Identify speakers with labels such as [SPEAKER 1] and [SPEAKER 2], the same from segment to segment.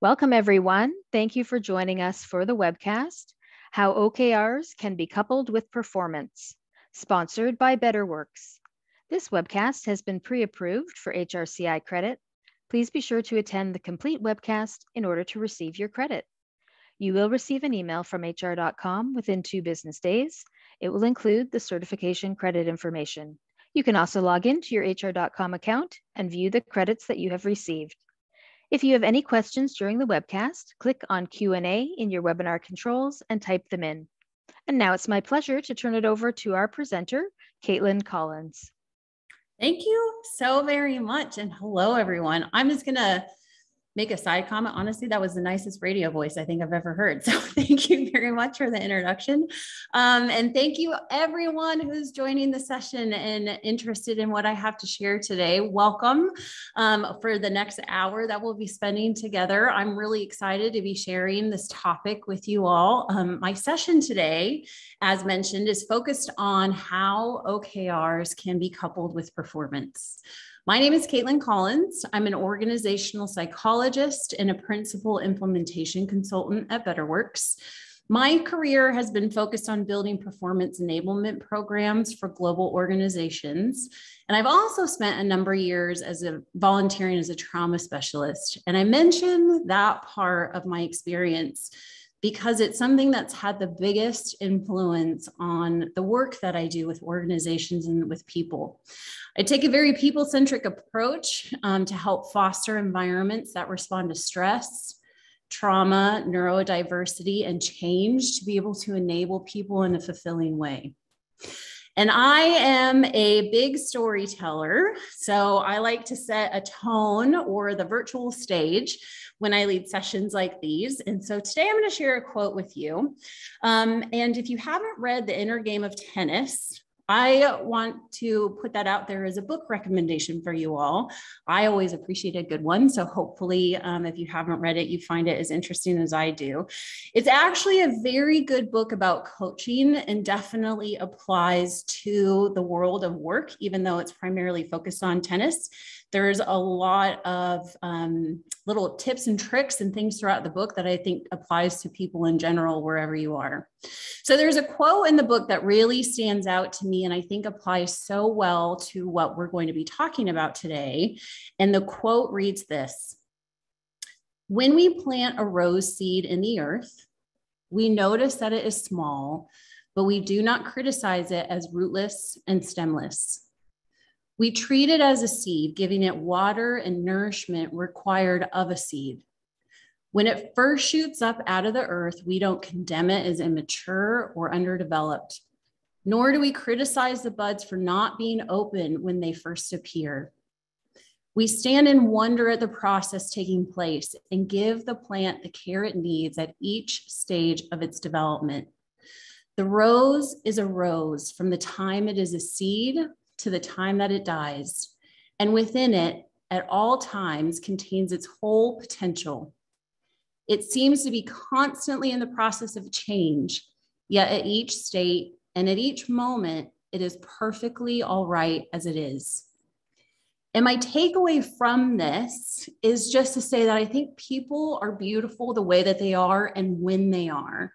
[SPEAKER 1] Welcome, everyone. Thank you for joining us for the webcast, How OKRs Can Be Coupled with Performance, sponsored by BetterWorks. This webcast has been pre-approved for HRCI credit. Please be sure to attend the complete webcast in order to receive your credit. You will receive an email from hr.com within 2 business days. It will include the certification credit information. You can also log into your hr.com account and view the credits that you have received. If you have any questions during the webcast, click on Q&A in your webinar controls and type them in. And now it's my pleasure to turn it over to our presenter, Caitlin Collins.
[SPEAKER 2] Thank you so very much. And hello, everyone. I'm just going to make a side comment. Honestly, that was the nicest radio voice I think I've ever heard. So thank you very much for the introduction. And thank you everyone who's joining the session and interested in what I have to share today. Welcome for the next hour that we'll be spending together. I'm really excited to be sharing this topic with you all. My session today, as mentioned, is focused on how OKRs can be coupled with performance. My name is Caitlin Collins. I'm an organizational psychologist and a principal implementation consultant at BetterWorks. My career has been focused on building performance enablement programs for global organizations. And I've also spent a number of years volunteering as a trauma specialist. And I mention that part of my experience because it's something that's had the biggest influence on the work that I do with organizations and with people. I take a very people-centric approach to help foster environments that respond to stress, trauma, neurodiversity, and change to be able to enable people in a fulfilling way. And I am a big storyteller, so I like to set a tone or the virtual stage when I lead sessions like these. And so today I'm going to share a quote with you. And if you haven't read The Inner Game of Tennis, I want to put that out there as a book recommendation for you all. I always appreciate a good one. So hopefully, if you haven't read it, you find it as interesting as I do. It's actually a very good book about coaching and definitely applies to the world of work, even though it's primarily focused on tennis. There's a lot of little tips and tricks and things throughout the book that I think applies to people in general, wherever you are. So there's a quote in the book that really stands out to me and I think applies so well to what we're going to be talking about today. And the quote reads this: "When we plant a rose seed in the earth, we notice that it is small, but we do not criticize it as rootless and stemless. We treat it as a seed, giving it water and nourishment required of a seed. When it first shoots up out of the earth, we don't condemn it as immature or underdeveloped, nor do we criticize the buds for not being open when they first appear. We stand in wonder at the process taking place and give the plant the care it needs at each stage of its development. The rose is a rose from the time it is a seed to the time that it dies, and within it, at all times, contains its whole potential. It seems to be constantly in the process of change, yet at each state and at each moment, it is perfectly all right as it is." And my takeaway from this is just to say that I think people are beautiful the way that they are and when they are.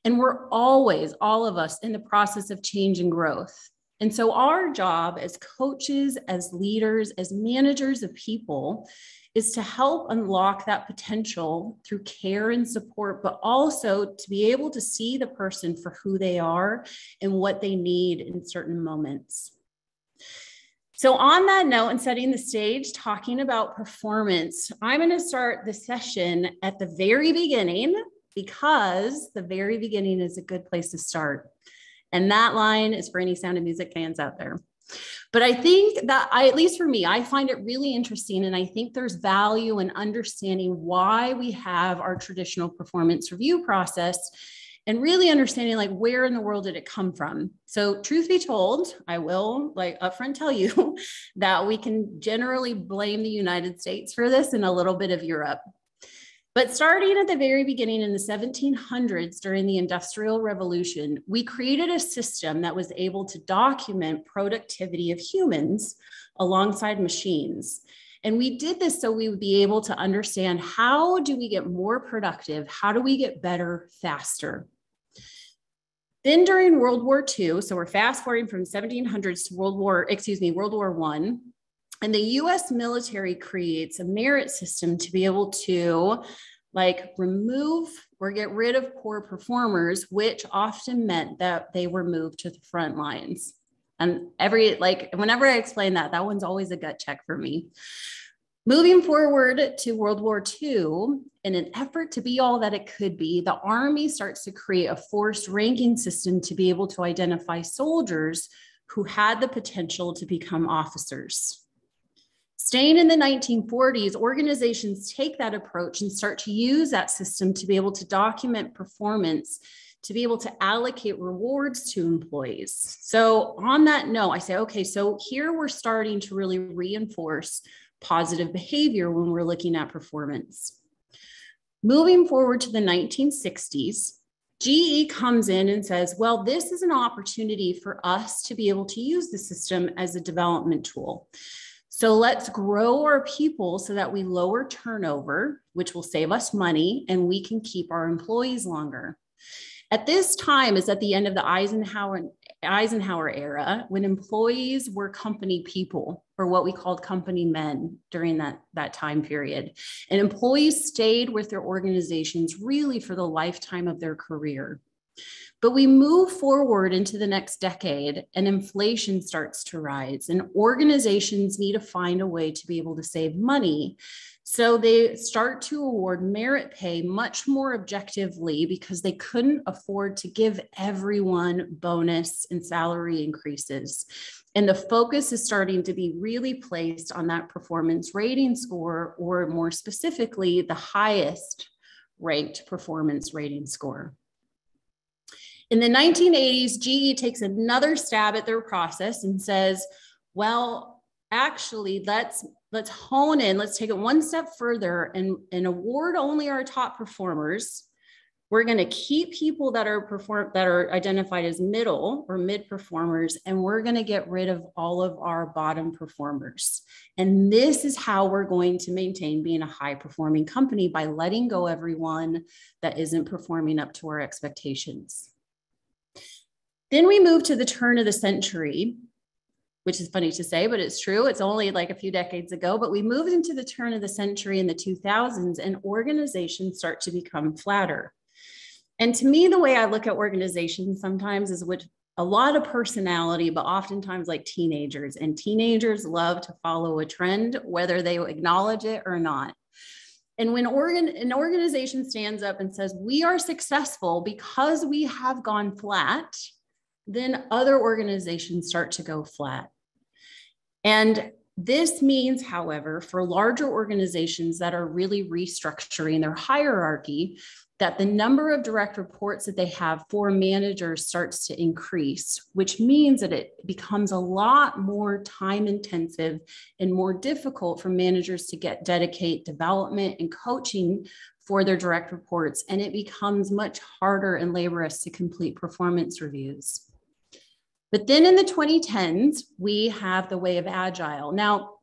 [SPEAKER 2] And we're always, all of us, in the process of change and growth. And so our job as coaches, as leaders, as managers of people is to help unlock that potential through care and support, but also to be able to see the person for who they are and what they need in certain moments. So on that note and setting the stage, talking about performance, I'm going to start the session at the very beginning because the very beginning is a good place to start. And that line is for any Sound of Music fans out there. But I think that at least for me, I find it really interesting. And I think there's value in understanding why we have our traditional performance review process and really understanding like where in the world did it come from? So truth be told, I will like upfront tell you that we can generally blame the United States for this and a little bit of Europe. But starting at the very beginning in the 1700s during the Industrial Revolution, we created a system that was able to document productivity of humans alongside machines. And we did this so we would be able to understand, how do we get more productive? How do we get better faster? Then during World War II, so we're fast forwarding from 1700s to World War I, and the US military creates a merit system to be able to remove or get rid of poor performers, which often meant that they were moved to the front lines. And whenever I explain that one's always a gut check for me. Moving forward to World War II, in an effort to be all that it could be, the Army starts to create a forced ranking system to be able to identify soldiers who had the potential to become officers. Staying in the 1940s, organizations take that approach and start to use that system to be able to document performance, to be able to allocate rewards to employees. So on that note, I say, okay, so here we're starting to really reinforce positive behavior when we're looking at performance. Moving forward to the 1960s, GE comes in and says, well, this is an opportunity for us to be able to use the system as a development tool. So let's grow our people so that we lower turnover, which will save us money, and we can keep our employees longer. At this time is at the end of the Eisenhower era, when employees were company people, or what we called company men during that time period. And employees stayed with their organizations really for the lifetime of their career. But we move forward into the next decade and inflation starts to rise, and organizations need to find a way to be able to save money. So they start to award merit pay much more objectively because they couldn't afford to give everyone bonus and salary increases. And the focus is starting to be really placed on that performance rating score, or more specifically, the highest ranked performance rating score. In the 1980s, GE takes another stab at their process and says, well, actually, let's hone in, let's take it one step further and award only our top performers. We're going to keep people that are identified as middle or mid performers, and we're going to get rid of all of our bottom performers. And this is how we're going to maintain being a high performing company, by letting go everyone that isn't performing up to our expectations. Then we move to the turn of the century, which is funny to say, but it's true. It's only like a few decades ago, but we moved into the turn of the century in the 2000s, and organizations start to become flatter. And to me, the way I look at organizations sometimes is with a lot of personality, but oftentimes like teenagers. And teenagers love to follow a trend, whether they acknowledge it or not. And when an organization stands up and says, we are successful because we have gone flat, then other organizations start to go flat. And this means, however, for larger organizations that are really restructuring their hierarchy, that the number of direct reports that they have for managers starts to increase, which means that it becomes a lot more time intensive and more difficult for managers to dedicate development and coaching for their direct reports. And it becomes much harder and laborious to complete performance reviews. But then in the 2010s, we have the way of Agile. Now,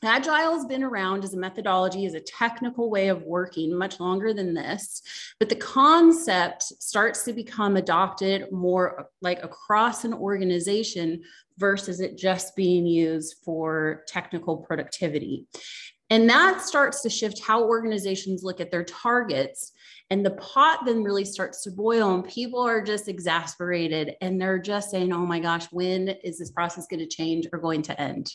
[SPEAKER 2] Agile has been around as a methodology, as a technical way of working much longer than this, but the concept starts to become adopted more like across an organization versus it just being used for technical productivity. And that starts to shift how organizations look at their targets. And the pot then really starts to boil, and people are just exasperated, and they're just saying, oh my gosh, when is this process going to change or going to end?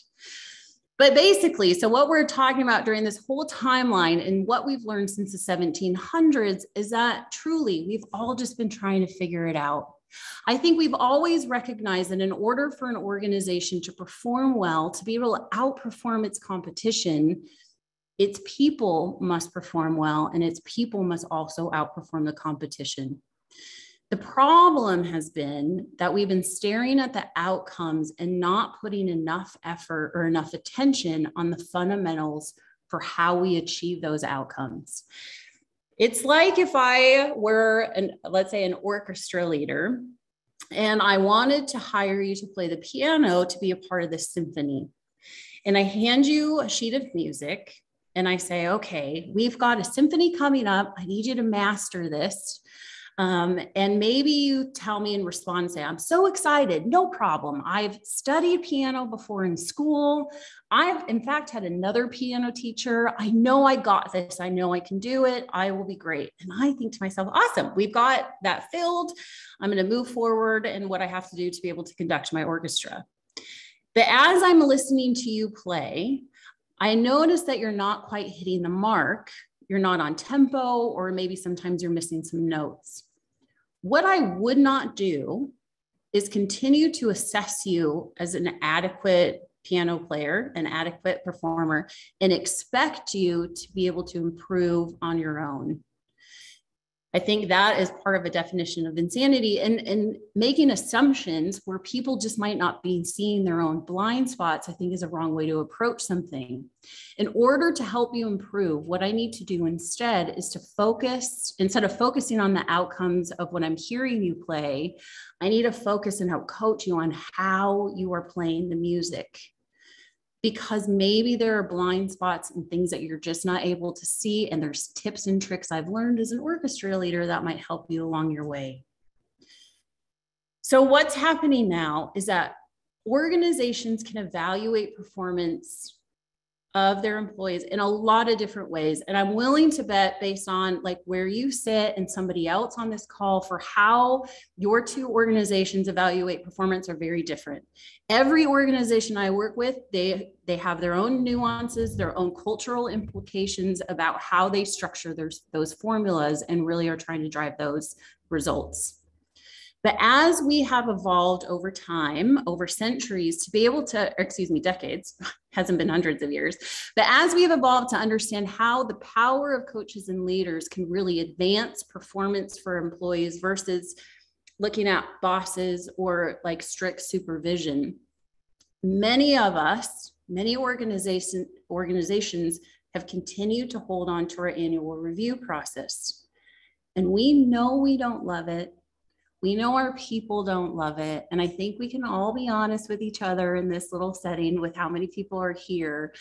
[SPEAKER 2] But basically, so what we're talking about during this whole timeline and what we've learned since the 1700s is that truly we've all just been trying to figure it out. I think we've always recognized that in order for an organization to perform well, to be able to outperform its competition, its people must perform well, and its people must also outperform the competition. The problem has been that we've been staring at the outcomes and not putting enough effort or enough attention on the fundamentals for how we achieve those outcomes. It's like if I were, let's say, an orchestra leader, and I wanted to hire you to play the piano to be a part of the symphony. And I hand you a sheet of music and I say, okay, we've got a symphony coming up. I need you to master this. And maybe you tell me in response, say, I'm so excited. No problem. I've studied piano before in school. I've, in fact, had another piano teacher. I know I got this. I know I can do it. I will be great. And I think to myself, awesome. We've got that filled. I'm going to move forward and what I have to do to be able to conduct my orchestra. But as I'm listening to you play, I notice that you're not quite hitting the mark. You're not on tempo, or maybe sometimes you're missing some notes. What I would not do is continue to assess you as an adequate piano player, an adequate performer, and expect you to be able to improve on your own. I think that is part of a definition of insanity, and making assumptions where people just might not be seeing their own blind spots, I think is a wrong way to approach something. In order to help you improve, what I need to do instead is to focus, instead of focusing on the outcomes of what I'm hearing you play, I need to focus and help coach you on how you are playing the music. Because maybe there are blind spots and things that you're just not able to see. And there's tips and tricks I've learned as an orchestra leader that might help you along your way. So what's happening now is that organizations can evaluate performance of their employees in a lot of different ways. And I'm willing to bet, based on like where you sit and somebody else on this call, for how your two organizations evaluate performance are very different. Every organization I work with, they have their own nuances, their own cultural implications about how they structure those formulas and really are trying to drive those results. But as we have evolved over time, over centuries, to be able to, decades, hasn't been hundreds of years, but as we have evolved to understand how the power of coaches and leaders can really advance performance for employees versus looking at bosses or like strict supervision, many of us, many organizations have continued to hold on to our annual review process. And we know we don't love it. We know our people don't love it. And I think we can all be honest with each other in this little setting with how many people are here,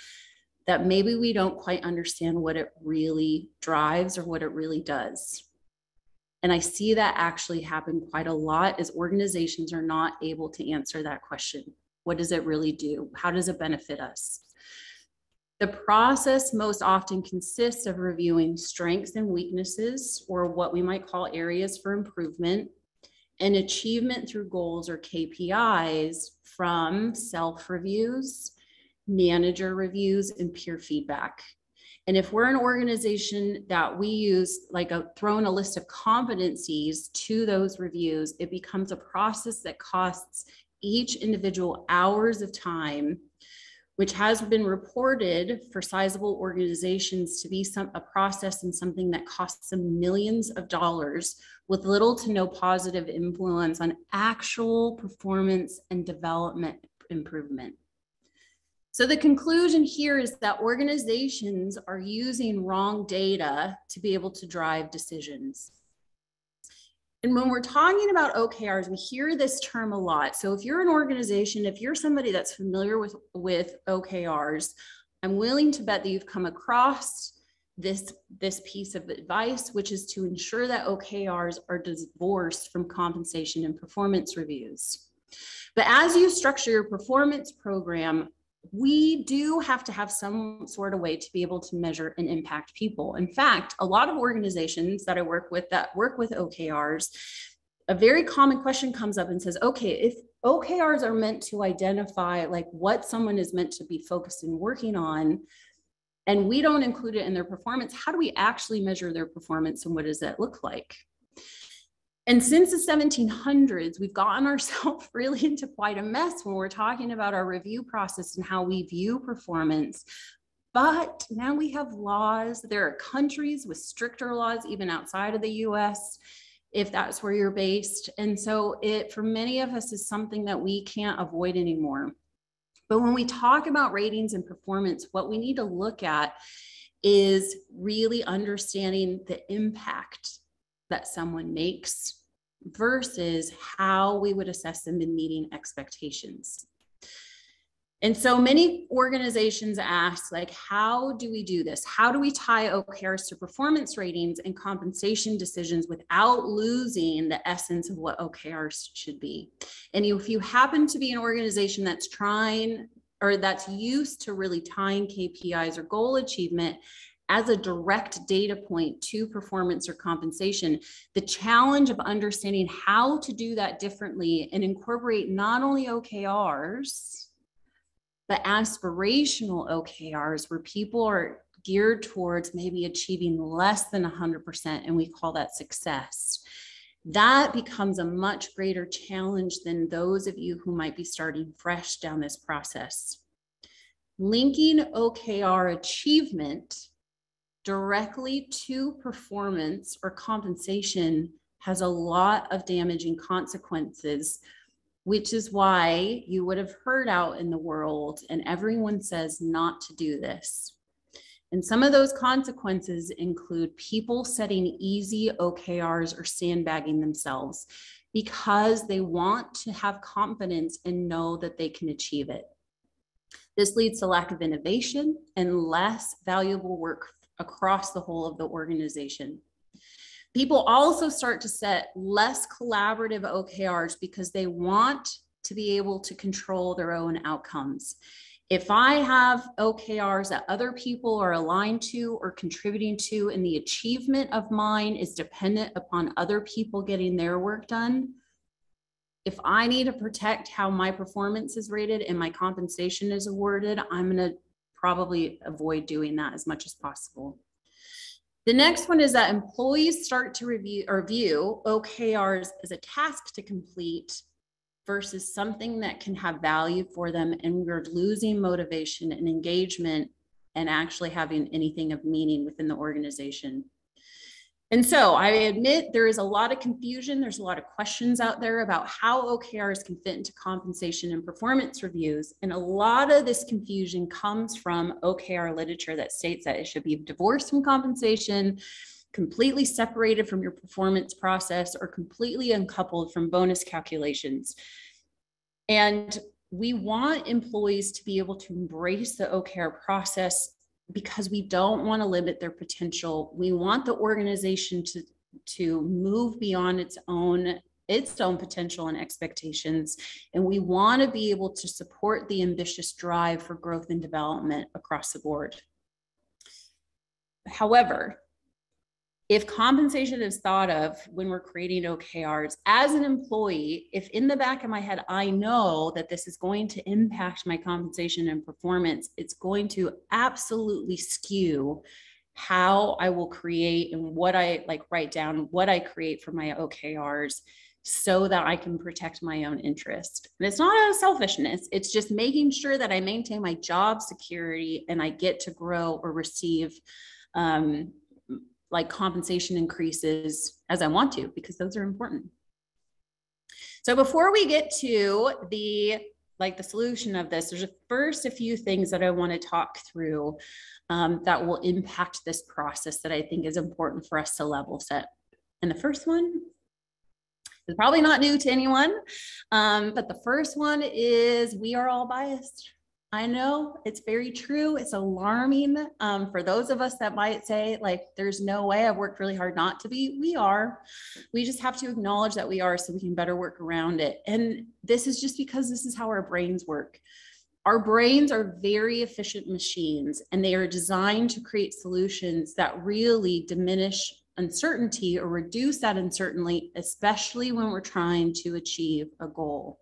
[SPEAKER 2] that maybe we don't quite understand what it really drives or what it really does. And I see that actually happen quite a lot as organizations are not able to answer that question. What does it really do? How does it benefit us? The process most often consists of reviewing strengths and weaknesses, or what we might call areas for improvement, and achievement through goals or KPIs from self-reviews, manager reviews, and peer feedback. And if we're an organization that we use like throw in a list of competencies to those reviews, it becomes a process that costs each individual hours of time, which has been reported for sizable organizations to be a process and something that costs them millions of dollars with little to no positive influence on actual performance and development improvement. So the conclusion here is that organizations are using wrong data to be able to drive decisions. And when we're talking about OKRs, we hear this term a lot. So if you're an organization, if you're somebody that's familiar with OKRs, I'm willing to bet that you've come across this piece of advice, which is to ensure that OKRs are divorced from compensation and performance reviews. But as you structure your performance program, we do have to have some sort of way to be able to measure and impact people. In fact, a lot of organizations that I work with that work with OKRs, a very common question comes up and says, okay, if OKRs are meant to identify like what someone is meant to be focused and working on, and we don't include it in their performance, how do we actually measure their performance and what does that look like? And since the 1700s, we've gotten ourselves really into quite a mess when we're talking about our review process and how we view performance. But now we have laws. There are countries with stricter laws, even outside of the US, if that's where you're based. And so it, for many of us, is something that we can't avoid anymore. But when we talk about ratings and performance, what we need to look at is really understanding the impact that someone makes versus how we would assess them in meeting expectations. And so many organizations ask, like, how do we do this? How do we tie OKRs to performance ratings and compensation decisions without losing the essence of what OKRs should be? And if you happen to be an organization that's trying or that's used to really tying KPIs or goal achievement as a direct data point to performance or compensation, the challenge of understanding how to do that differently and incorporate not only OKRs, but aspirational OKRs where people are geared towards maybe achieving less than 100%, and we call that success. That becomes a much greater challenge than those of you who might be starting fresh down this process. Linking OKR achievement directly to performance or compensation has a lot of damaging consequences, which is why you would have heard out in the world and everyone says not to do this. And some of those consequences include people setting easy OKRs or sandbagging themselves because they want to have confidence and know that they can achieve it. This leads to lack of innovation and less valuable work across the whole of the organization. People also start to set less collaborative OKRs because they want to be able to control their own outcomes. If I have OKRs that other people are aligned to or contributing to, and the achievement of mine is dependent upon other people getting their work done, if I need to protect how my performance is rated and my compensation is awarded, I'm going to probably avoid doing that as much as possible. The next one is that employees start to view OKRs as a task to complete versus something that can have value for them, and we're losing motivation and engagement and actually having anything of meaning within the organization. And so I admit there is a lot of confusion. There's a lot of questions out there about how OKRs can fit into compensation and performance reviews. And a lot of this confusion comes from OKR literature that states that it should be divorced from compensation, completely separated from your performance process, or completely uncoupled from bonus calculations. And we want employees to be able to embrace the OKR process because we don't want to limit their potential. We want the organization to move beyond its own potential and expectations. And we want to be able to support the ambitious drive for growth and development across the board. However, if compensation is thought of when we're creating OKRs as an employee, if in the back of my head, I know that this is going to impact my compensation and performance, it's going to absolutely skew how I will create and what I write down, what I create for my OKRs so that I can protect my own interest. And it's not out of selfishness. It's just making sure that I maintain my job security and I get to grow or receive compensation increases as I want to, because those are important. So before we get to the solution of this, there's first a few things that I want to talk through that will impact this process that I think is important for us to level set. And the first one is probably not new to anyone, but the first one is we are all biased. I know it's very true. It's alarming for those of us that might say, there's no way, I've worked really hard not to be. We are. We just have to acknowledge that we are so we can better work around it. And this is just because this is how our brains work. Our brains are very efficient machines, and they are designed to create solutions that really diminish uncertainty or reduce that uncertainty, especially when we're trying to achieve a goal.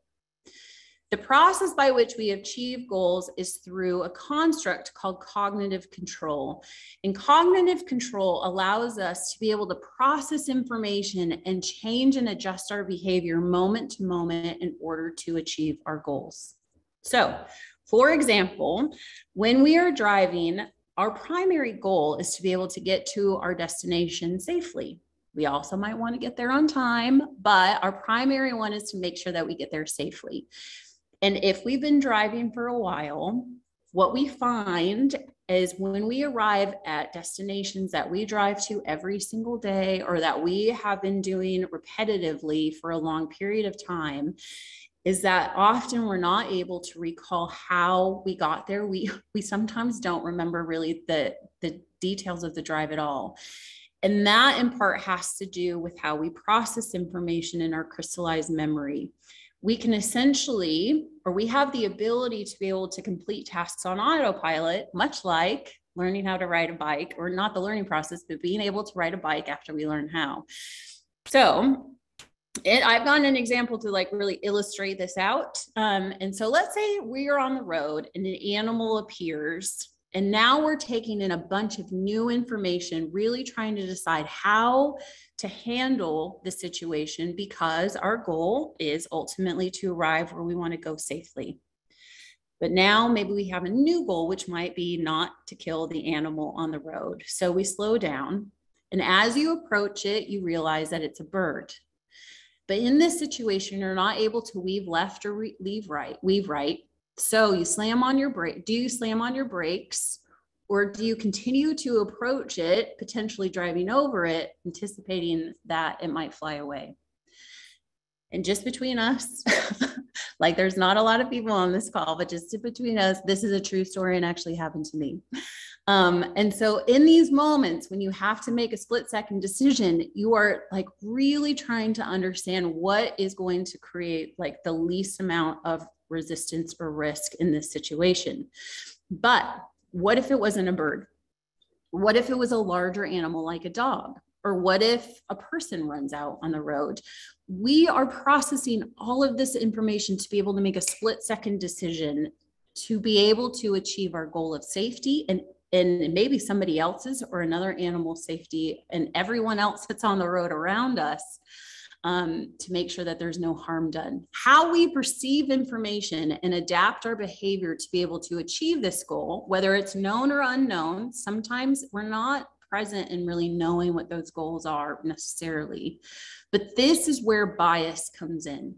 [SPEAKER 2] The process by which we achieve goals is through a construct called cognitive control. And cognitive control allows us to be able to process information and change and adjust our behavior moment to moment in order to achieve our goals. So, for example, when we are driving, our primary goal is to be able to get to our destination safely. We also might want to get there on time, but our primary one is to make sure that we get there safely. And if we've been driving for a while, what we find is when we arrive at destinations that we drive to every single day or that we have been doing repetitively for a long period of time, is that often we're not able to recall how we got there. We sometimes don't remember really the details of the drive at all. And that in part has to do with how we process information in our crystallized memory. We can essentially, or we have the ability to be able to complete tasks on autopilot, much like learning how to ride a bike, or not the learning process, but being able to ride a bike after we learn how. So I've gotten an example to like really illustrate this out. And so let's say we are on the road and an animal appears, and now we're taking in a bunch of new information, really trying to decide how to handle the situation, because our goal is ultimately to arrive where we want to go safely. But now maybe we have a new goal, which might be not to kill the animal on the road. So we slow down. And as you approach it, you realize that it's a bird. But in this situation, you're not able to weave left or weave right. So you slam on your brake. Do you slam on your brakes, or do you continue to approach it, potentially driving over it, anticipating that it might fly away? And just between us, like there's not a lot of people on this call, but just between us, this is a true story and actually happened to me. And so in these moments, when you have to make a split-second decision, you are like really trying to understand what is going to create like the least amount of resistance or risk in this situation. But what if it wasn't a bird? What if it was a larger animal like a dog? Or what if a person runs out on the road? We are processing all of this information to be able to make a split-second decision to be able to achieve our goal of safety and maybe somebody else's or another animal's safety and everyone else that's on the road around us, to make sure that there's no harm done. How we perceive information and adapt our behavior to be able to achieve this goal, whether it's known or unknown, sometimes we're not present in really knowing what those goals are necessarily. But this is where bias comes in.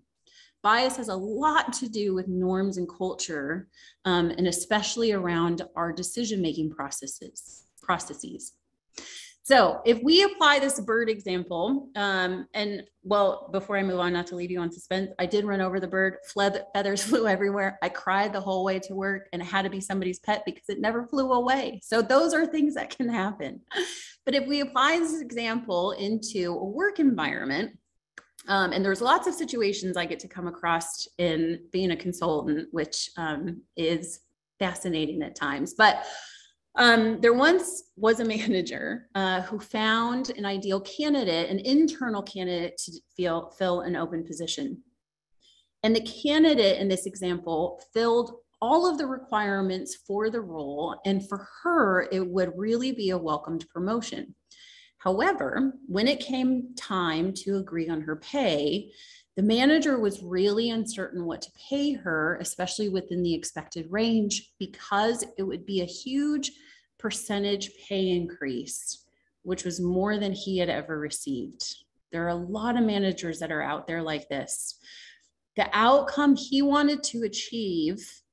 [SPEAKER 2] Bias has a lot to do with norms and culture, and especially around our decision-making processes. So if we apply this bird example, and well, before I move on, not to leave you on suspense, I did run over the bird, feathers flew everywhere. I cried the whole way to work, and it had to be somebody's pet because it never flew away. So those are things that can happen. But if we apply this example into a work environment, and there's lots of situations I get to come across in being a consultant, which is fascinating at times. But there once was a manager who found an ideal candidate, an internal candidate to fill an open position. And the candidate in this example filled all of the requirements for the role. And for her, it would really be a welcomed promotion. However, when it came time to agree on her pay, the manager was really uncertain what to pay her, especially within the expected range, because it would be a huge percentage pay increase, which was more than he had ever received. There are a lot of managers that are out there like this. The outcome he wanted to achieve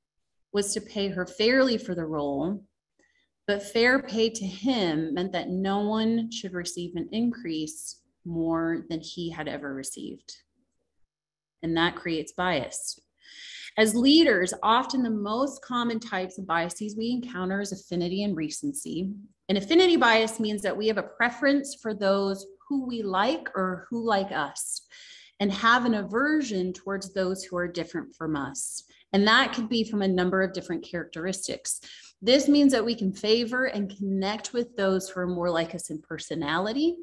[SPEAKER 2] was to pay her fairly for the role, but fair pay to him meant that no one should receive an increase more than he had ever received. And that creates bias. As leaders, often the most common types of biases we encounter is affinity and recency. And affinity bias means that we have a preference for those who we like or who like us, and have an aversion towards those who are different from us. And that could be from a number of different characteristics. This means that we can favor and connect with those who are more like us in personality,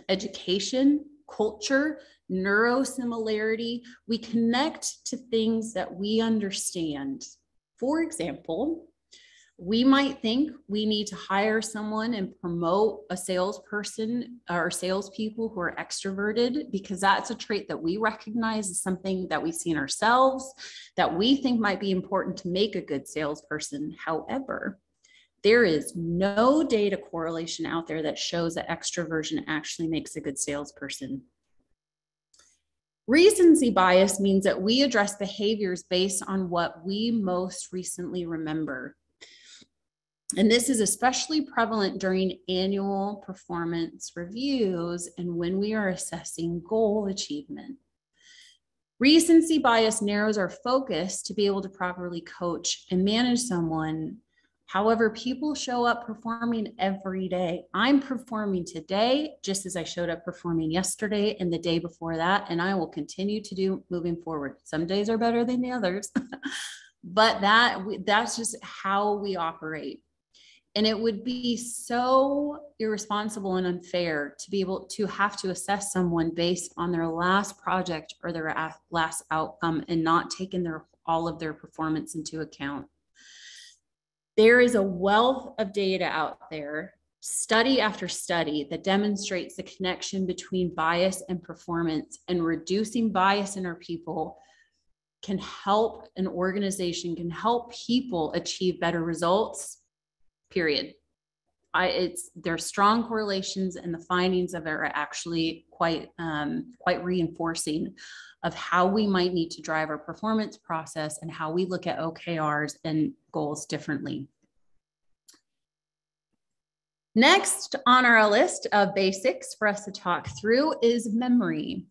[SPEAKER 2] education, culture, neurosimilarity. We connect to things that we understand. For example, we might think we need to hire someone and promote a salesperson or salespeople who are extroverted, because that's a trait that we recognize as something that we see in ourselves, that we think might be important to make a good salesperson. However, there is no data correlation out there that shows that extroversion actually makes a good salesperson. Recency bias means that we address behaviors based on what we most recently remember. And this is especially prevalent during annual performance reviews and when we are assessing goal achievement. Recency bias narrows our focus to be able to properly coach and manage someone. However, people show up performing every day. I'm performing today, just as I showed up performing yesterday and the day before that, and I will continue to do moving forward. Some days are better than the others, but that's just how we operate. And it would be so irresponsible and unfair to be able to have to assess someone based on their last project or their last outcome and not taking all of their performance into account. There is a wealth of data out there, study after study, that demonstrates the connection between bias and performance, and reducing bias in our people can help an organization, can help people achieve better results, period. There are strong correlations, and the findings of it are actually quite reinforcing of how we might need to drive our performance process and how we look at OKRs and goals differently. Next on our list of basics for us to talk through is memory.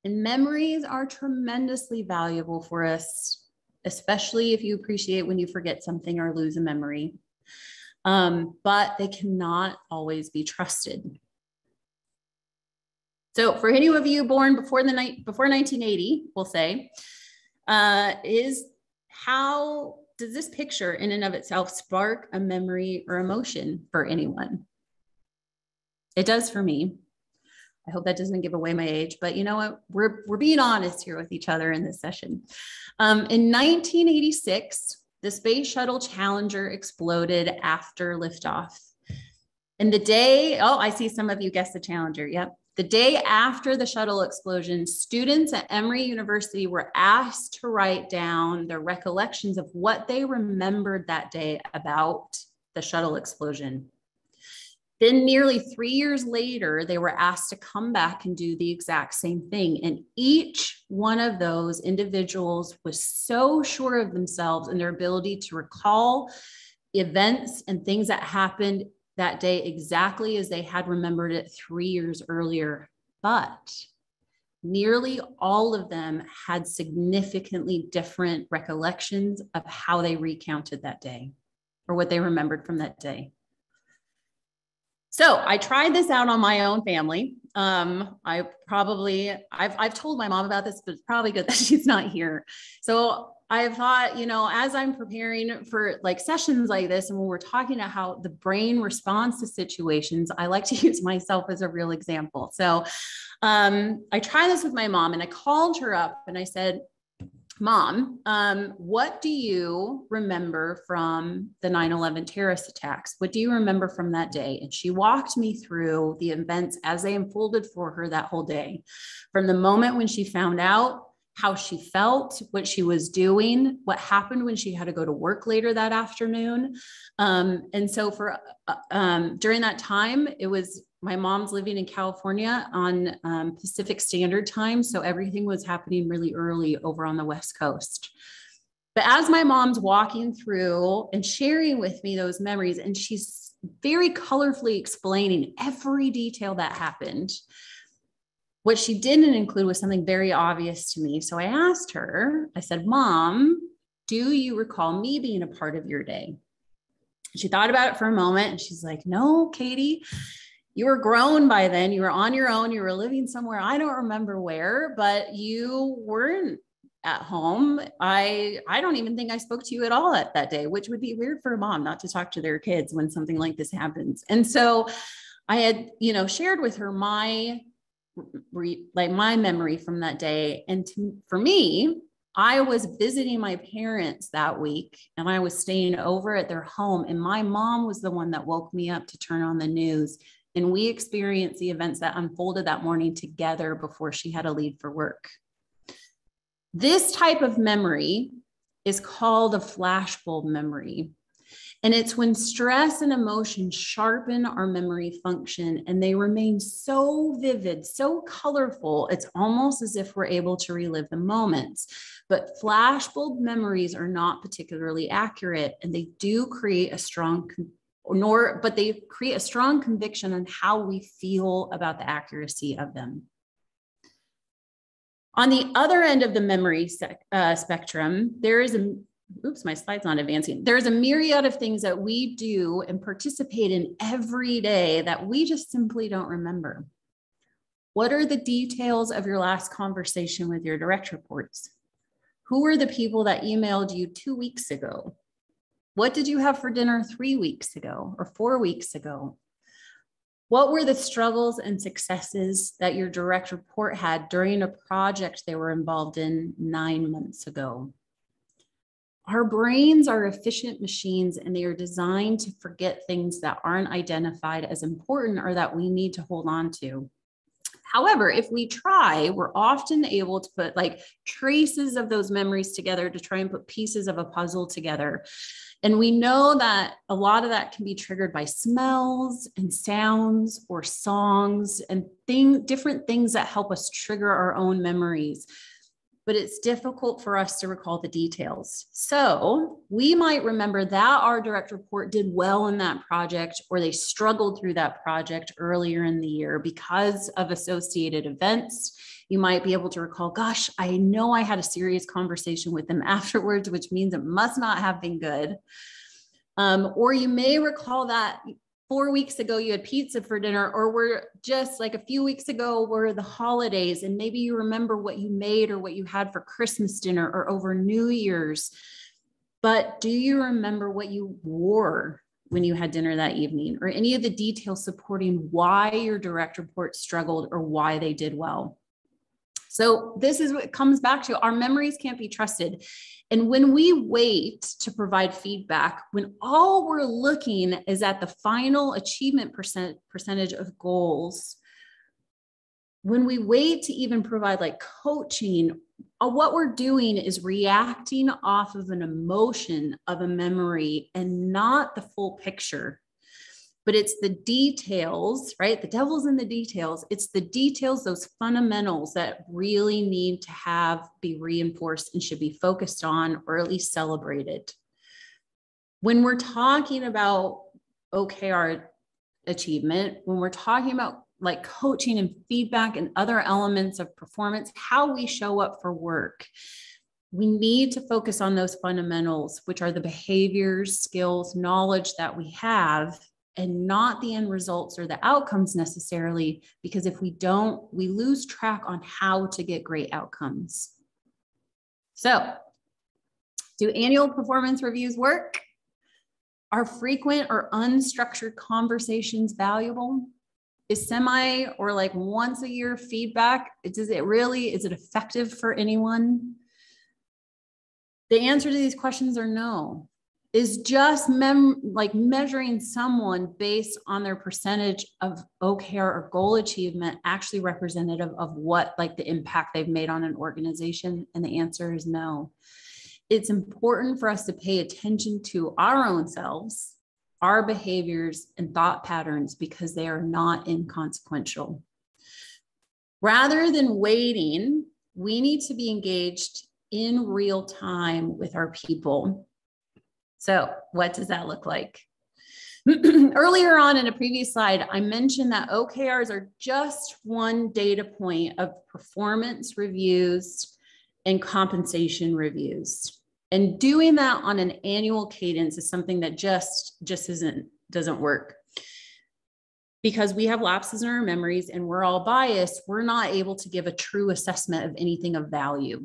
[SPEAKER 2] And memories are tremendously valuable for us, especially if you appreciate when you forget something or lose a memory. But they cannot always be trusted. So for any of you born before 1980, we'll say, is how does this picture in and of itself spark a memory or emotion for anyone? It does for me. I hope that doesn't give away my age, but you know what? We're being honest here with each other in this session. In 1986, the Space Shuttle Challenger exploded after liftoff. And the day, I see some of you guessed the Challenger. Yep. The day after the shuttle explosion, students at Emory University were asked to write down their recollections of what they remembered that day about the shuttle explosion. Then nearly 3 years later, they were asked to come back and do the exact same thing. And each one of those individuals was so sure of themselves and their ability to recall events and things that happened that day exactly as they had remembered it 3 years earlier. But nearly all of them had significantly different recollections of how they recounted that day or what they remembered from that day. So I tried this out on my own family. I've told my mom about this, but it's probably good that she's not here. So I thought, as I'm preparing for like sessions like this, and when we're talking about how the brain responds to situations, I like to use myself as a real example. So I tried this with my mom, and I called her up and I said, Mom, what do you remember from the 9/11 terrorist attacks? What do you remember from that day? And she walked me through the events as they unfolded for her that whole day, from the moment when she found out, how she felt, what she was doing, what happened when she had to go to work later that afternoon. And so during that time, it was my mom's living in California on Pacific Standard Time. So everything was happening really early over on the West Coast. But as my mom's walking through and sharing with me those memories, and she's very colorfully explaining every detail that happened, what she didn't include was something very obvious to me. So I asked her, I said, Mom, do you recall me being a part of your day? She thought about it for a moment and she's like, no, Katie, you were grown by then. You were on your own. You were living somewhere. I don't remember where, but you weren't at home. I don't even think I spoke to you at all that day, which would be weird for a mom not to talk to their kids when something like this happens. And so I had, shared with her my memory from that day. And for me, I was visiting my parents that week and I was staying over at their home. And my mom was the one that woke me up to turn on the news. And we experienced the events that unfolded that morning together before she had to leave for work. This type of memory is called a flashbulb memory. And it's when stress and emotion sharpen our memory function and they remain so vivid, so colorful, it's almost as if we're able to relive the moments. But flashbulb memories are not particularly accurate, and they do create a strong conviction on how we feel about the accuracy of them. On the other end of the memory spectrum, there is oops, my slide's not advancing. There's a myriad of things that we do and participate in every day that we just simply don't remember. What are the details of your last conversation with your direct reports? Who were the people that emailed you 2 weeks ago? What did you have for dinner 3 weeks ago or 4 weeks ago? What were the struggles and successes that your direct report had during a project they were involved in 9 months ago? Our brains are efficient machines, and they are designed to forget things that aren't identified as important or that we need to hold on to. However, if we try, we're often able to put like traces of those memories together to try and put pieces of a puzzle together. And we know that a lot of that can be triggered by smells and sounds or songs and different things that help us trigger our own memories. But it's difficult for us to recall the details. So we might remember that our direct report did well in that project, or they struggled through that project earlier in the year because of associated events. You might be able to recall, gosh, I know I had a serious conversation with them afterwards, which means it must not have been good. Or you may recall that 4 weeks ago you had pizza for dinner, or we're just like a few weeks ago were the holidays, and maybe you remember what you made or what you had for Christmas dinner or over New Year's. But do you remember what you wore when you had dinner that evening, or any of the details supporting why your direct report struggled or why they did well? So this is what it comes back to. Our memories can't be trusted. And when we wait to provide feedback, when all we're looking is at the final achievement percentage of goals, when we wait to even provide like coaching, what we're doing is reacting off of an emotion of a memory and not the full picture. But it's the details, right? The devil's in the details. It's the details, those fundamentals that really need to be reinforced and should be focused on, or at least celebrated. When we're talking about OKR achievement, when we're talking about like coaching and feedback and other elements of performance, how we show up for work, we need to focus on those fundamentals, which are the behaviors, skills, knowledge that we have, and not the end results or the outcomes necessarily, because if we don't, we lose track on how to get great outcomes. So, do annual performance reviews work? Are frequent or unstructured conversations valuable? Is semi or like once a year feedback, is it effective for anyone? The answer to these questions are no. Is just measuring someone based on their percentage of OKR or goal achievement actually representative of what like the impact they've made on an organization? And the answer is no. It's important for us to pay attention to our own selves, our behaviors and thought patterns, because they are not inconsequential. Rather than waiting, we need to be engaged in real time with our people. So what does that look like? Earlier on in a previous slide, I mentioned that OKRs are just one data point of performance reviews and compensation reviews. And doing that on an annual cadence is something that just doesn't work. Because we have lapses in our memories and we're all biased, we're not able to give a true assessment of anything of value.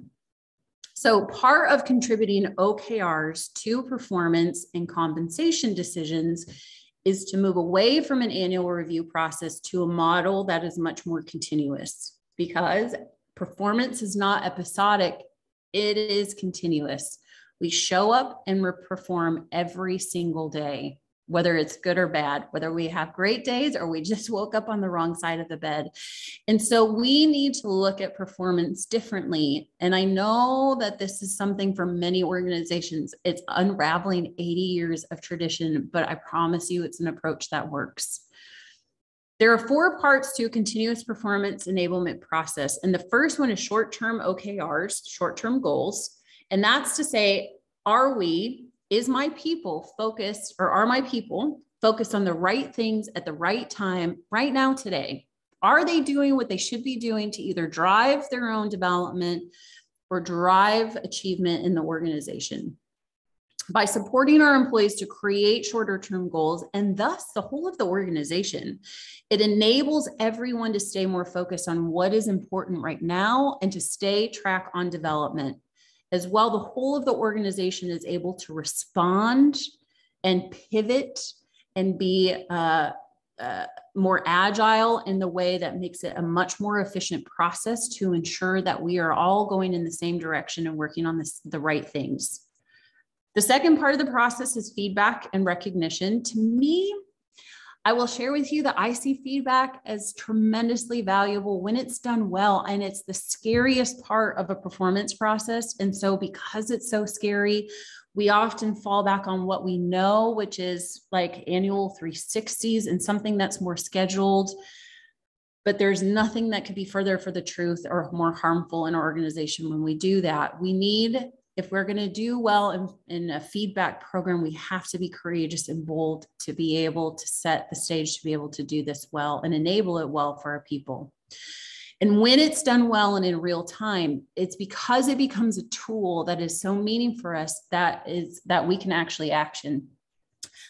[SPEAKER 2] So part of contributing OKRs to performance and compensation decisions is to move away from an annual review process to a model that is much more continuous, because performance is not episodic, it is continuous. We show up and we perform every single day, whether it's good or bad, whether we have great days or we just woke up on the wrong side of the bed. And so we need to look at performance differently. And I know that this is something for many organizations. It's unraveling 80 years of tradition, but I promise you it's an approach that works. There are 4 parts to a continuous performance enablement process. And the first one is short-term OKRs, short-term goals. And that's to say, is my people focused, or are my people focused on the right things at the right time, right now, today? Are they doing what they should be doing to either drive their own development or drive achievement in the organization? By supporting our employees to create shorter term goals and thus the whole of the organization, it enables everyone to stay more focused on what is important right now and to stay track on development. As well, the whole of the organization is able to respond and pivot and be more agile in the way that makes it a much more efficient process to ensure that we are all going in the same direction and working on the right things. The second part of the process is feedback and recognition. To me, I will share with you that I see feedback as tremendously valuable when it's done well, and it's the scariest part of a performance process. And so because it's so scary, we often fall back on what we know, which is like annual 360s and something that's more scheduled. But there's nothing that could be further for the truth or more harmful in our organization when we do that. We need, if we're going to do well in a feedback program, we have to be courageous and bold to be able to set the stage to be able to do this well and enable it well for our people. And when it's done well and in real time, it's because it becomes a tool that is so meaningful for us that we can actually action.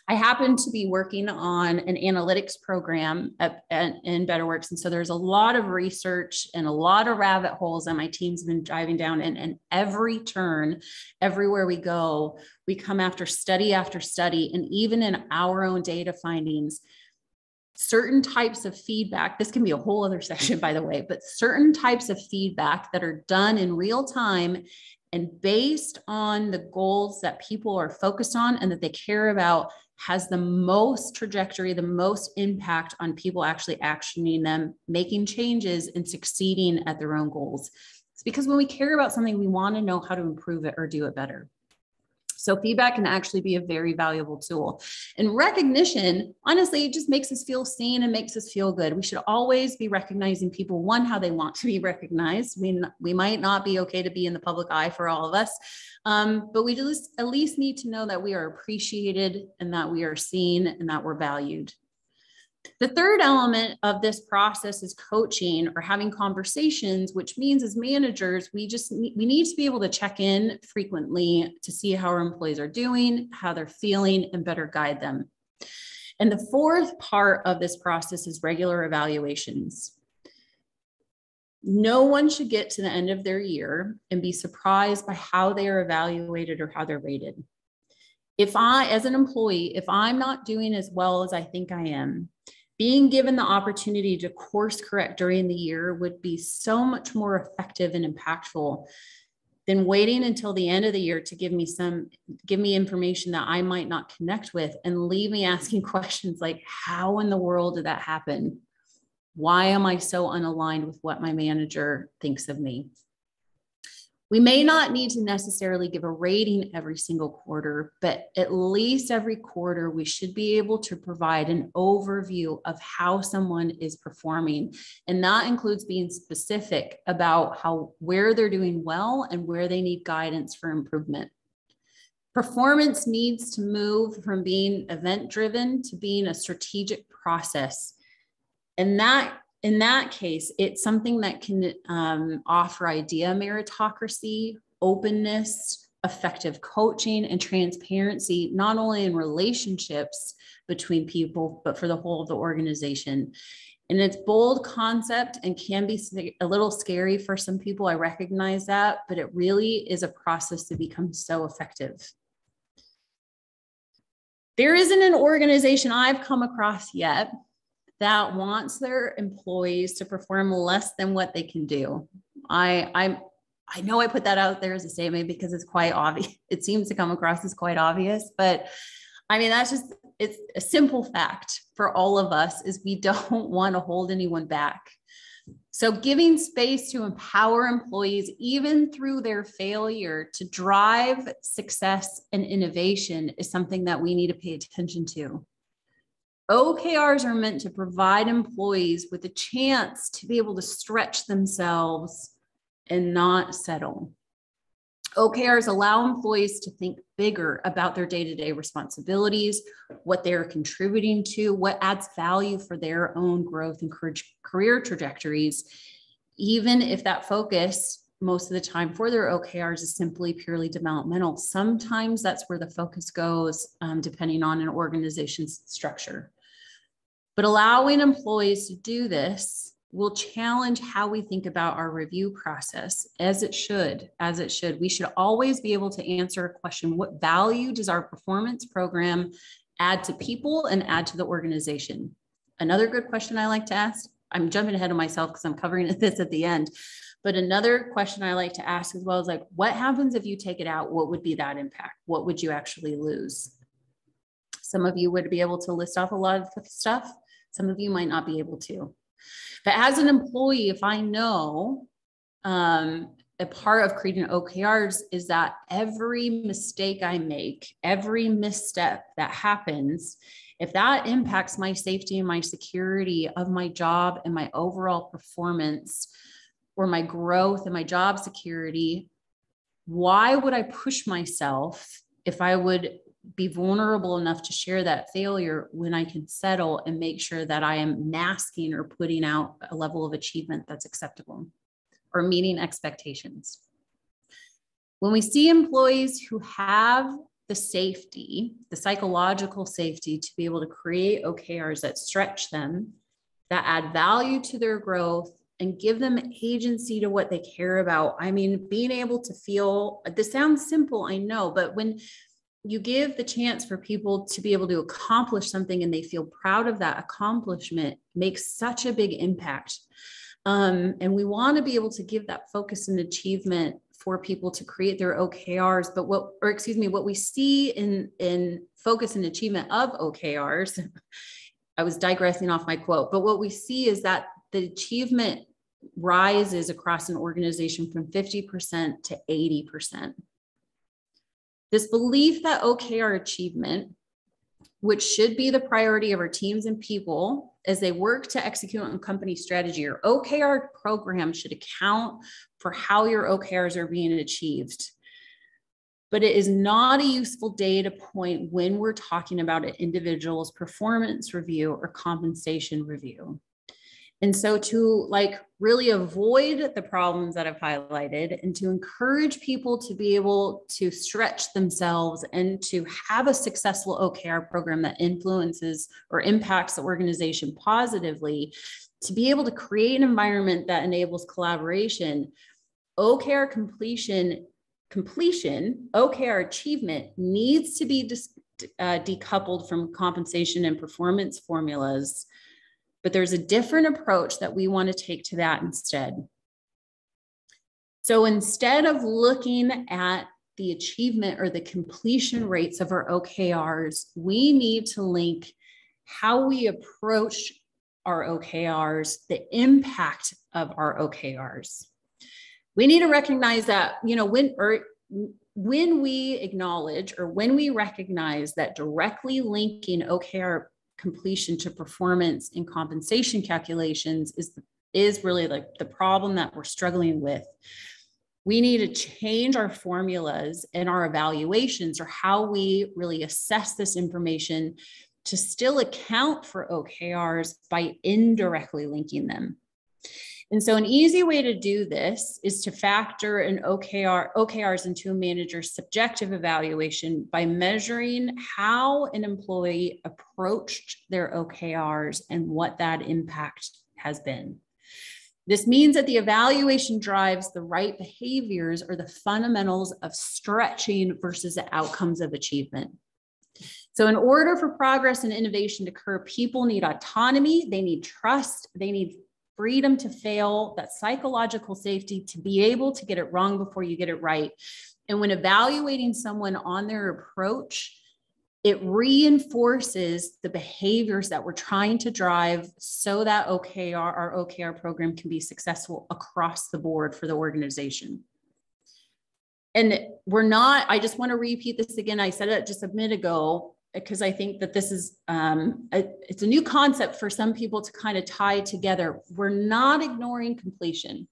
[SPEAKER 2] I happen to be working on an analytics program in BetterWorks. And so there's a lot of research and a lot of rabbit holes that my team's been driving down. And every turn, everywhere we go, we come after study. And even in our own data findings, certain types of feedback, this can be a whole other section, by the way, but certain types of feedback that are done in real time and based on the goals that people are focused on and that they care about has the most trajectory, the most impact on people actually actioning them, making changes and succeeding at their own goals. It's because when we care about something, we want to know how to improve it or do it better. So feedback can actually be a very valuable tool. And recognition, honestly, it just makes us feel seen and makes us feel good. We should always be recognizing people, one, how they want to be recognized. We might not be okay to be in the public eye for all of us, but we just at least need to know that we are appreciated and that we are seen and that we're valued. The third element of this process is coaching or having conversations, which means as managers, we need to be able to check in frequently to see how our employees are doing, how they're feeling, and better guide them. And the fourth part of this process is regular evaluations. No one should get to the end of their year and be surprised by how they are evaluated or how they're rated. As an employee, if I'm not doing as well as I think I am, being given the opportunity to course correct during the year would be so much more effective and impactful than waiting until the end of the year to give me information that I might not connect with and leave me asking questions like, how in the world did that happen? Why am I so unaligned with what my manager thinks of me? We may not need to necessarily give a rating every single quarter, but at least every quarter, we should be able to provide an overview of how someone is performing. And that includes being specific about where they're doing well and where they need guidance for improvement. Performance needs to move from being event-driven to being a strategic process. And in that case, it's something that can offer idea meritocracy, openness, effective coaching, and transparency, not only in relationships between people, but for the whole of the organization. And it's bold concept and can be a little scary for some people. I recognize that, but it really is a process to become so effective. There isn't an organization I've come across yet that wants their employees to perform less than what they can do. I know I put that out there as a statement because it's quite obvious. It seems to come across as quite obvious, but I mean, it's a simple fact for all of us is we don't want to hold anyone back. So giving space to empower employees, even through their failure to drive success and innovation is something that we need to pay attention to. OKRs are meant to provide employees with a chance to be able to stretch themselves and not settle. OKRs allow employees to think bigger about their day-to-day responsibilities, what they're contributing to, what adds value for their own growth and career trajectories, even if that focus most of the time for their OKRs is simply purely developmental. Sometimes that's where the focus goes, depending on an organization's structure. But allowing employees to do this will challenge how we think about our review process, as it should. We should always be able to answer a question: what value does our performance program add to people and add to the organization? Another good question I like to ask, I'm jumping ahead of myself because I'm covering this at the end, but another question I like to ask as well is like, what happens if you take it out? What would be that impact? What would you actually lose? Some of you would be able to list off a lot of stuff. Some of you might not be able to. But as an employee, if I know a part of creating OKRs is that every mistake I make, every misstep that happens, if that impacts my safety and my security of my job and my overall performance, or my growth and my job security, why would I push myself if I would be vulnerable enough to share that failure when I can settle and make sure that I am masking or putting out a level of achievement that's acceptable or meeting expectations? When we see employees who have the safety, the psychological safety to be able to create OKRs that stretch them, that add value to their growth, and give them agency to what they care about. I mean, being able to feel, this sounds simple, I know, but when you give the chance for people to be able to accomplish something and they feel proud of that accomplishment, makes such a big impact. And we want to be able to give that focus and achievement for people to create their OKRs. But what we see in focus and achievement of OKRs, I was digressing off my quote, but what we see is that the achievement rises across an organization from 50% to 80%. This belief that OKR achievement, which should be the priority of our teams and people as they work to execute on company strategy, or OKR program should account for how your OKRs are being achieved. But it is not a useful data point when we're talking about an individual's performance review or compensation review. And so to really avoid the problems that I've highlighted and to encourage people to be able to stretch themselves and to have a successful OKR program that influences or impacts the organization positively, to be able to create an environment that enables collaboration, OKR completion, OKR achievement needs to be decoupled from compensation and performance formulas. But there's a different approach that we want to take to that instead. So instead of looking at the achievement or the completion rates of our OKRs, we need to link how we approach our OKRs, the impact of our OKRs. We need to recognize that, when we acknowledge or when we recognize that directly linking OKR completion to performance and compensation calculations is really the problem that we're struggling with. We need to change our formulas and our evaluations, or how we really assess this information, to still account for OKRs by indirectly linking them. And so an easy way to do this is to factor an OKRs into a manager's subjective evaluation by measuring how an employee approached their OKRs and what that impact has been. This means that the evaluation drives the right behaviors or the fundamentals of stretching versus the outcomes of achievement. So in order for progress and innovation to occur, people need autonomy, they need trust, they need freedom to fail, that psychological safety to be able to get it wrong before you get it right. And when evaluating someone on their approach, it reinforces the behaviors that we're trying to drive so that our OKR program can be successful across the board for the organization. And I just want to repeat this again. I said it just a minute ago, because I think that this is, it's a new concept for some people to kind of tie together. We're not ignoring completion.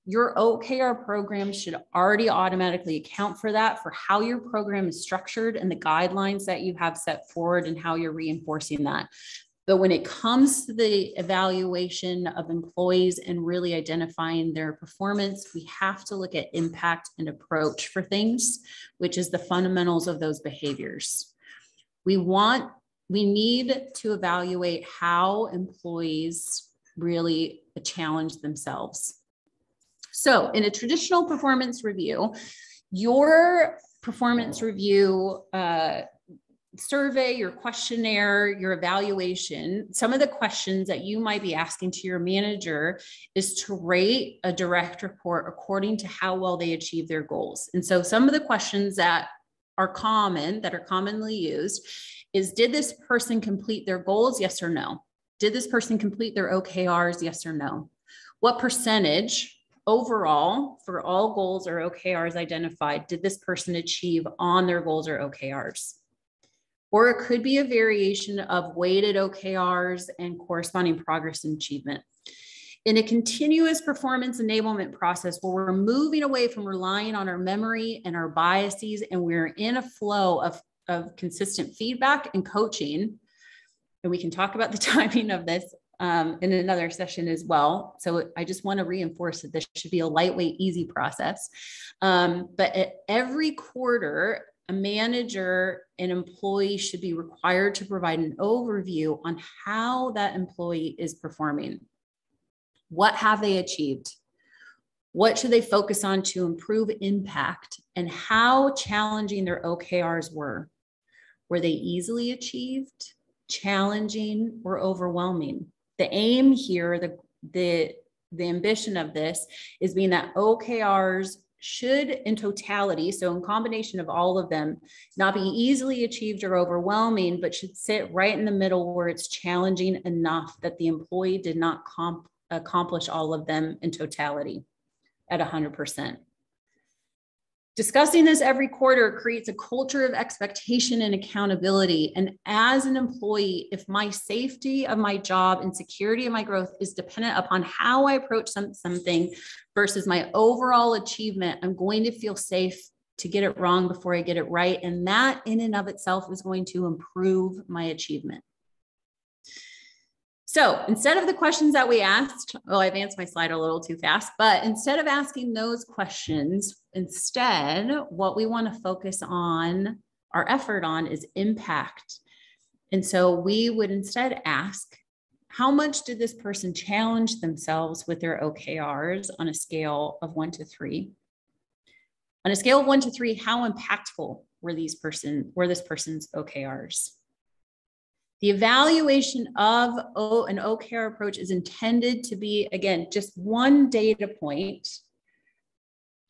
[SPEAKER 2] Your OKR program should already automatically account for that, for how your program is structured and the guidelines that you have set forward and how you're reinforcing that. But when it comes to the evaluation of employees and really identifying their performance, we have to look at impact and approach for things, which is the fundamentals of those behaviors. We need to evaluate how employees really challenge themselves. So in a traditional performance review, your performance review survey, your questionnaire, your evaluation, some of the questions that you might be asking to your manager is to rate a direct report according to how well they achieve their goals. And so some of the questions that are commonly used is, did this person complete their goals? Yes or no? Did this person complete their OKRs? Yes or no? What percentage overall for all goals or OKRs identified did this person achieve on their goals or OKRs? Or it could be a variation of weighted OKRs and corresponding progress and achievement. In a continuous performance enablement process where we're moving away from relying on our memory and our biases, and we're in a flow of consistent feedback and coaching, and we can talk about the timing of this in another session as well. So I just want to reinforce that this should be a lightweight, easy process. But at every quarter, a manager and employee should be required to provide an overview on how that employee is performing. What have they achieved? What should they focus on to improve impact, and how challenging their OKRs were? Were they easily achieved, challenging, or overwhelming? The aim here, the ambition of this is being that OKRs should in totality, so in combination of all of them, not be easily achieved or overwhelming, but should sit right in the middle where it's challenging enough that the employee did not accomplish all of them in totality at 100%. Discussing this every quarter creates a culture of expectation and accountability. And as an employee, if my safety of my job and security of my growth is dependent upon how I approach something versus my overall achievement, I'm going to feel safe to get it wrong before I get it right. And that in and of itself is going to improve my achievement. So instead of the questions that we asked, well, I advanced my slide a little too fast, but instead of asking those questions, instead, what we want to focus on, our effort on, is impact. And so we would instead ask, how much did this person challenge themselves with their OKRs on a scale of 1 to 3? On a scale of 1 to 3, how impactful were this person's OKRs? The evaluation of an OKR approach is intended to be, again, just one data point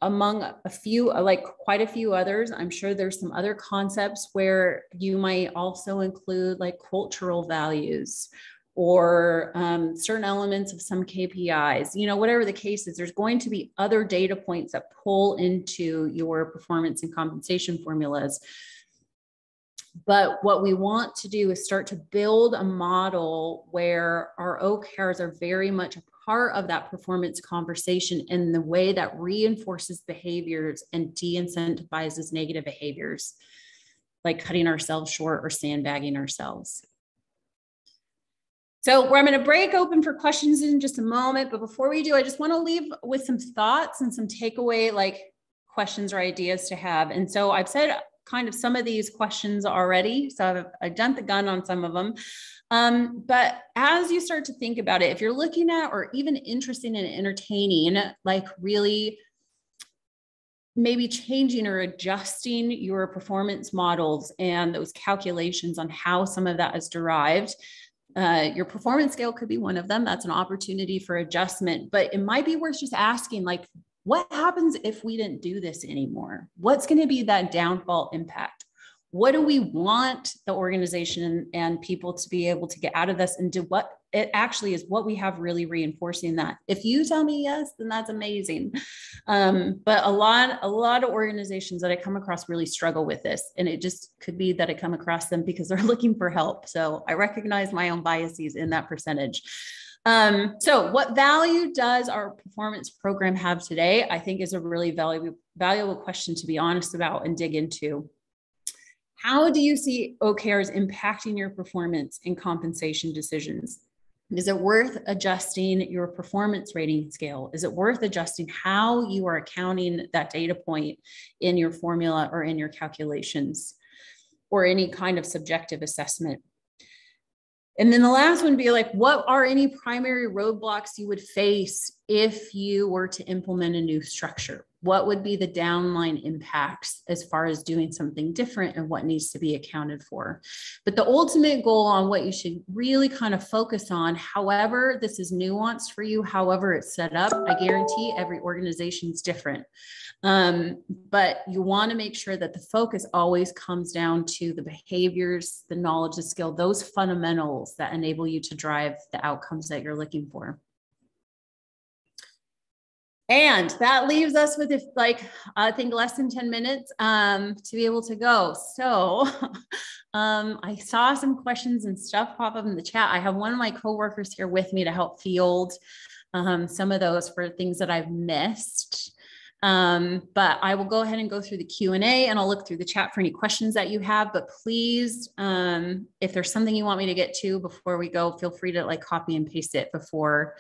[SPEAKER 2] among quite a few others. I'm sure there's some other concepts where you might also include like cultural values or certain elements of some KPIs, whatever the case is, there's going to be other data points that pull into your performance and compensation formulas. But what we want to do is start to build a model where our OKRs are very much a part of that performance conversation in the way that reinforces behaviors and de-incentivizes negative behaviors, like cutting ourselves short or sandbagging ourselves. So I'm going to break open for questions in just a moment. But before we do, I just want to leave with some thoughts and some takeaway questions or ideas to have. And so I've said kind of some of these questions already. So I've jumped the gun on some of them. But as you start to think about it, if you're looking at or even interested in entertaining, really maybe changing or adjusting your performance models and those calculations on how some of that is derived, your performance scale could be one of them. That's an opportunity for adjustment, but it might be worth just asking, what happens if we didn't do this anymore? What's going to be that downfall impact? What do we want the organization and people to be able to get out of this, and do what it actually is, what we have really reinforcing that? If you tell me yes, then that's amazing. But a lot of organizations that I come across really struggle with this, and it just could be that I come across them because they're looking for help. So I recognize my own biases in that percentage. So what value does our performance program have today? I think is a really valuable question to be honest about and dig into. How do you see OKRs impacting your performance and compensation decisions? Is it worth adjusting your performance rating scale? Is it worth adjusting how you are accounting that data point in your formula or in your calculations or any kind of subjective assessment? And then the last one would be like, what are any primary roadblocks you would face if you were to implement a new structure? What would be the downline impacts as far as doing something different and what needs to be accounted for? But the ultimate goal on what you should really kind of focus on, however this is nuanced for you, however it's set up, I guarantee every organization is different. But you want to make sure that the focus always comes down to the behaviors, the knowledge, the skill, those fundamentals that enable you to drive the outcomes that you're looking for. And that leaves us with, I think less than 10 minutes to be able to go. So I saw some questions and stuff pop up in the chat. I have one of my coworkers here with me to help field some of those for things that I've missed. But I will go ahead and go through the Q&A and I'll look through the chat for any questions that you have. But please, if there's something you want me to get to before we go, feel free to copy and paste it before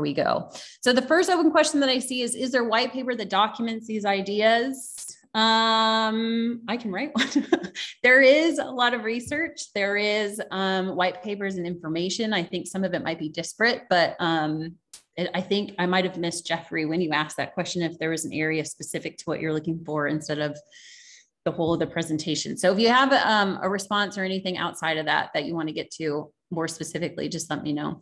[SPEAKER 2] we go. So the first open question that I see is there a white paper that documents these ideas? I can write one. There is a lot of research. There is white papers and information. I think some of it might be disparate, but I think I might have missed Jeffrey when you asked that question, if there was an area specific to what you're looking for instead of the whole of the presentation. So if you have a response or anything outside of that you want to get to more specifically, just let me know.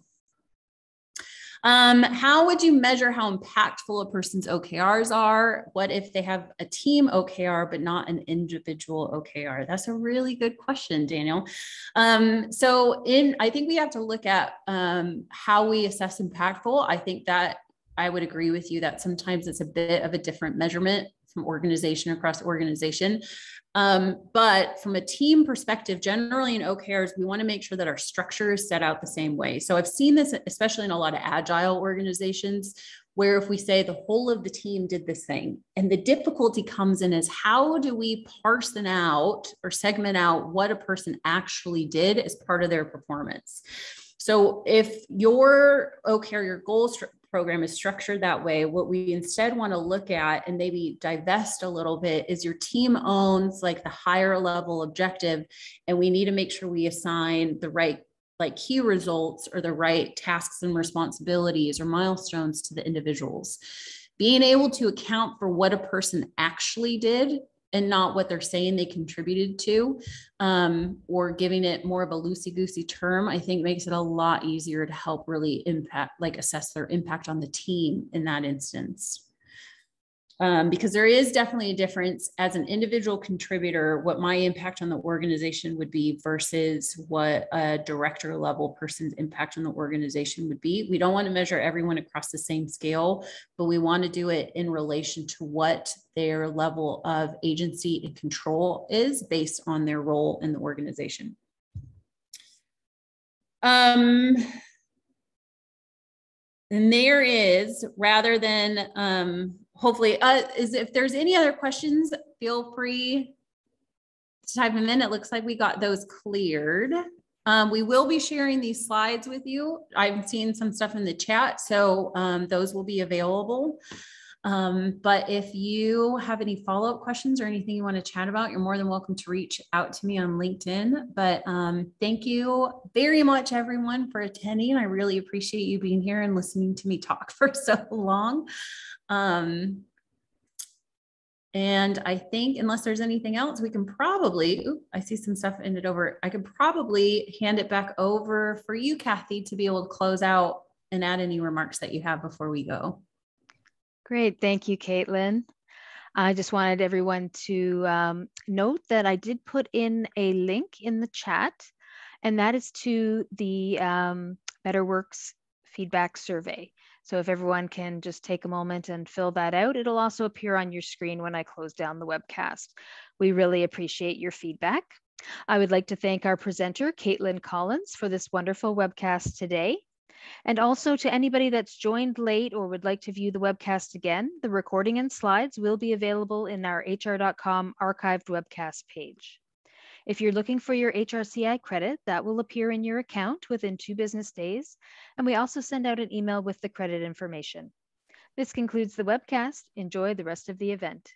[SPEAKER 2] How would you measure how impactful a person's OKRs are? What if they have a team OKR, but not an individual OKR? That's a really good question, Daniel. I think we have to look at how we assess impactful. I think that I would agree with you that sometimes it's a bit of a different measurement from organization across organization. But from a team perspective, generally in OKRs, we want to make sure that our structure is set out the same way. So I've seen this, especially in a lot of agile organizations, where if we say the whole of the team did this thing, and the difficulty comes in is how do we parse out or segment out what a person actually did as part of their performance? So if your OKR, your goal program is structured that way, what we instead want to look at and maybe divest a little bit is your team owns the higher level objective, and we need to make sure we assign the right key results or the right tasks and responsibilities or milestones to the individuals. Being able to account for what a person actually did and not what they're saying they contributed to, or giving it more of a loosey-goosey term, I think makes it a lot easier to help really assess their impact on the team in that instance. Because there is definitely a difference as an individual contributor, what my impact on the organization would be versus what a director level person's impact on the organization would be. We don't want to measure everyone across the same scale, but we want to do it in relation to what their level of agency and control is based on their role in the organization. And there is, rather than, hopefully, if there's any other questions, feel free to type them in. It looks like we got those cleared. We will be sharing these slides with you. I've seen some stuff in the chat, so those will be available. But if you have any follow-up questions or anything you want to chat about, you're more than welcome to reach out to me on LinkedIn. But thank you very much, everyone, for attending. I really appreciate you being here and listening to me talk for so long. And I think unless there's anything else, we can probably, I see some stuff ended over. I could probably hand it back over for you, Kathy, to be able to close out and add any remarks that you have before we go.
[SPEAKER 1] Great. Thank you, Caitlin. I just wanted everyone to note that I did put in a link in the chat, and that is to the BetterWorks feedback survey. So if everyone can just take a moment and fill that out, it'll also appear on your screen when I close down the webcast. We really appreciate your feedback. I would like to thank our presenter, Caitlin Collins, for this wonderful webcast today. And also to anybody that's joined late or would like to view the webcast again, the recording and slides will be available in our hr.com archived webcast page. If you're looking for your HRCI credit, that will appear in your account within 2 business days, and we also send out an email with the credit information. This concludes the webcast. Enjoy the rest of the event.